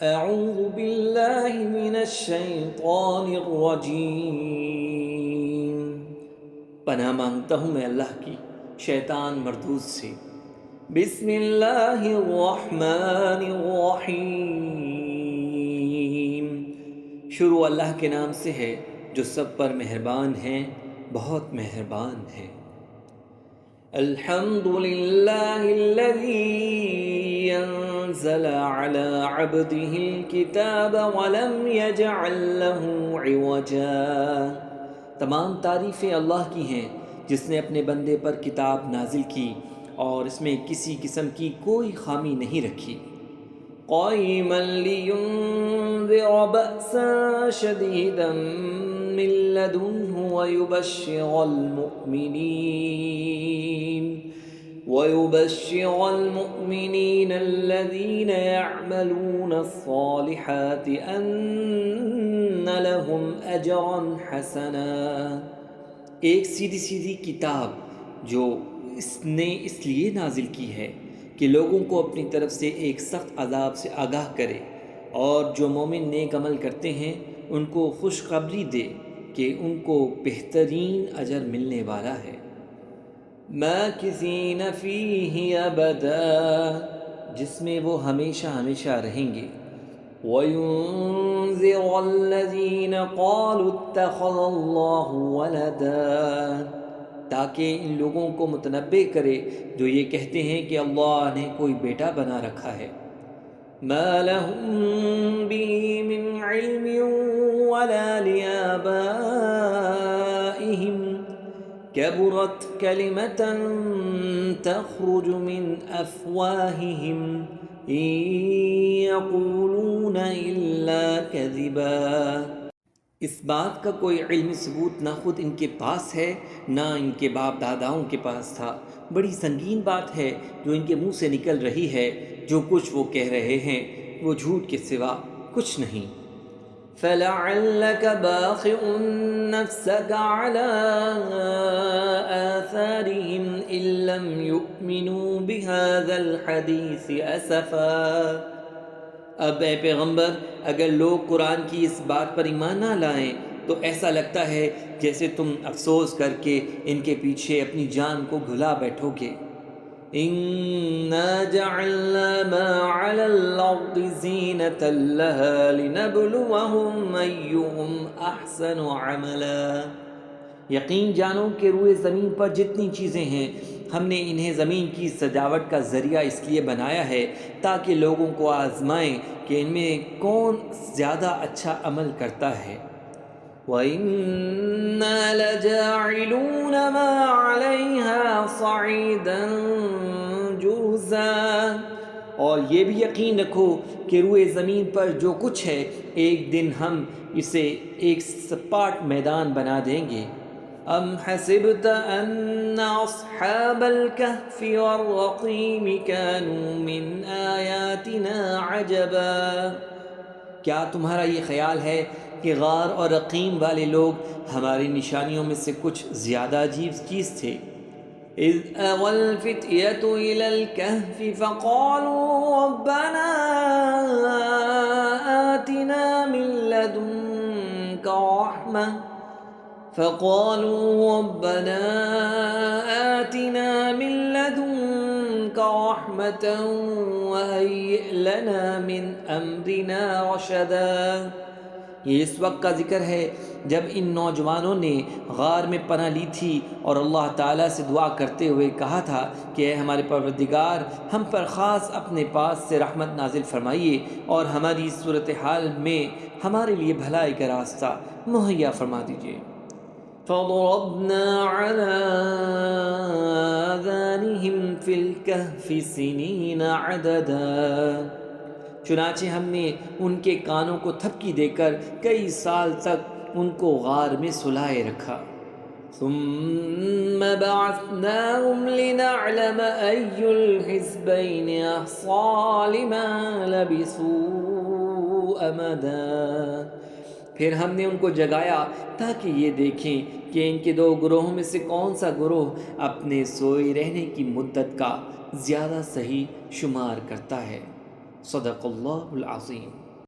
اعوذ باللہ من الشیطان الرجیم، پناہ مانگتا ہوں میں اللہ کی شیطان مردود سے۔ بسم اللہ الرحمن الرحیم، شروع اللہ کے نام سے ہے جو سب پر مہربان ہیں، بہت مہربان ہے۔ الحمد للہ الذی انزل على عبده الكتاب ولم يجعل له عوجا، تمام تعریفیں اللہ کی ہیں جس نے اپنے بندے پر کتاب نازل کی اور اس میں کسی قسم کی کوئی خامی نہیں رکھی۔ قائما لينذر بأسا شديدا من لدنه ويبشر المؤمنين الذين يعملون الصالحات أن لهم أجرا حسنا، ایک سیدھی سیدھی کتاب جو اس نے اس لیے نازل کی ہے کہ لوگوں کو اپنی طرف سے ایک سخت عذاب سے آگاہ کرے، اور جو مومن نیک عمل کرتے ہیں ان کو خوشخبری دے کہ ان کو بہترین اجر ملنے والا ہے۔ ماکثین فیہ ابدا، جس میں وہ ہمیشہ ہمیشہ رہیں گے۔ وَيُنذِرَ الَّذِينَ قَالُوا اتَّخَذَ اللَّهُ وَلَدًا، تاکہ ان لوگوں کو متنبہ کرے جو یہ کہتے ہیں کہ اللہ نے کوئی بیٹا بنا رکھا ہے۔ ما لهم به من علم ولا لآبائهم كبرت كلمة تخرج من أفواههم إن يقولون إلا كذبا، اس بات کا کوئی علمی ثبوت نہ خود ان کے پاس ہے نہ ان کے باپ داداؤں کے پاس تھا، بڑی سنگین بات ہے جو ان کے منہ سے نکل رہی ہے، جو کچھ وہ کہہ رہے ہیں وہ جھوٹ کے سوا کچھ نہیں۔ فَلَعَلَّكَ بَاخِعٌ نَفْسَكَ عَلَىٰ آثَارِهِمْ إِن لَّمْ يُؤْمِنُوا بِهَٰذَا الْحَدِيثِ أَسَفًا، اب اے پیغمبر اگر لوگ قرآن کی اس بات پر ایمان نہ لائیں تو ایسا لگتا ہے جیسے تم افسوس کر کے ان کے پیچھے اپنی جان کو بھلا بیٹھو گے۔ إِنَّا جَعَلْنَا مَا عَلَى الْأَرْضِ زِينَةً لَهَا لِنَبْلُوَهُمْ أَيُّهُمْ أَحْسَنُ عَمَلًا، یقین جانو کہ روئے زمین پر جتنی چیزیں ہیں ہم نے انہیں زمین کی سجاوٹ کا ذریعہ اس لیے بنایا ہے تاکہ لوگوں کو آزمائیں کہ ان میں کون زیادہ اچھا عمل کرتا ہے۔ وَإِنَّا لَجَاعِلُونَ مَا عَلَيْهَا صَعِيدًا جُرُزًا، اور یہ بھی یقین رکھو کہ روئے زمین پر جو کچھ ہے ایک دن ہم اسے ایک سپاٹ میدان بنا دیں گے۔ ام حسبت ان اصحاب الكهف والرقیم كانوا من آیاتنا عجبا، کیا تمہارا یہ خیال ہے کہ غار اور رقیم والے لوگ ہماری نشانیوں میں سے کچھ زیادہ عجیب چیز تھے؟ اذ اوى الفتية الى الكهف فقالوا ربنا آتنا من لدنك رحمة وهيئ لنا من أمرنا رشدا، یہ اس وقت کا ذکر ہے جب ان نوجوانوں نے غار میں پناہ لی تھی اور اللہ تعالیٰ سے دعا کرتے ہوئے کہا تھا کہ اے ہمارے پروردگار ہم پر خاص اپنے پاس سے رحمت نازل فرمائیے اور ہماری صورتحال میں ہمارے لیے بھلائی کا راستہ مہیا فرما دیجیے۔ فَضَرَبْنَا عَلَىٰ آذَانِهِمْ فِي الْكَهْفِ سِنِينَ عَدَدًا، چنانچہ ہم نے ان کے کانوں کو تھپکی دے کر کئی سال تک ان کو غار میں سلائے رکھا۔ ثُمَّ بَعَثْنَاهُمْ لِنَعْلَمَ أَيُّ الْحِزْبَيْنِ أَحْصَىٰ لِمَا لَبِثُوا أَمَدًا، پھر ہم نے ان کو جگایا تاکہ یہ دیکھیں کہ ان کے دو گروہوں میں سے کون سا گروہ اپنے سوئے رہنے کی مدت کا زیادہ صحیح شمار کرتا ہے۔ صدق اللہ العظیم۔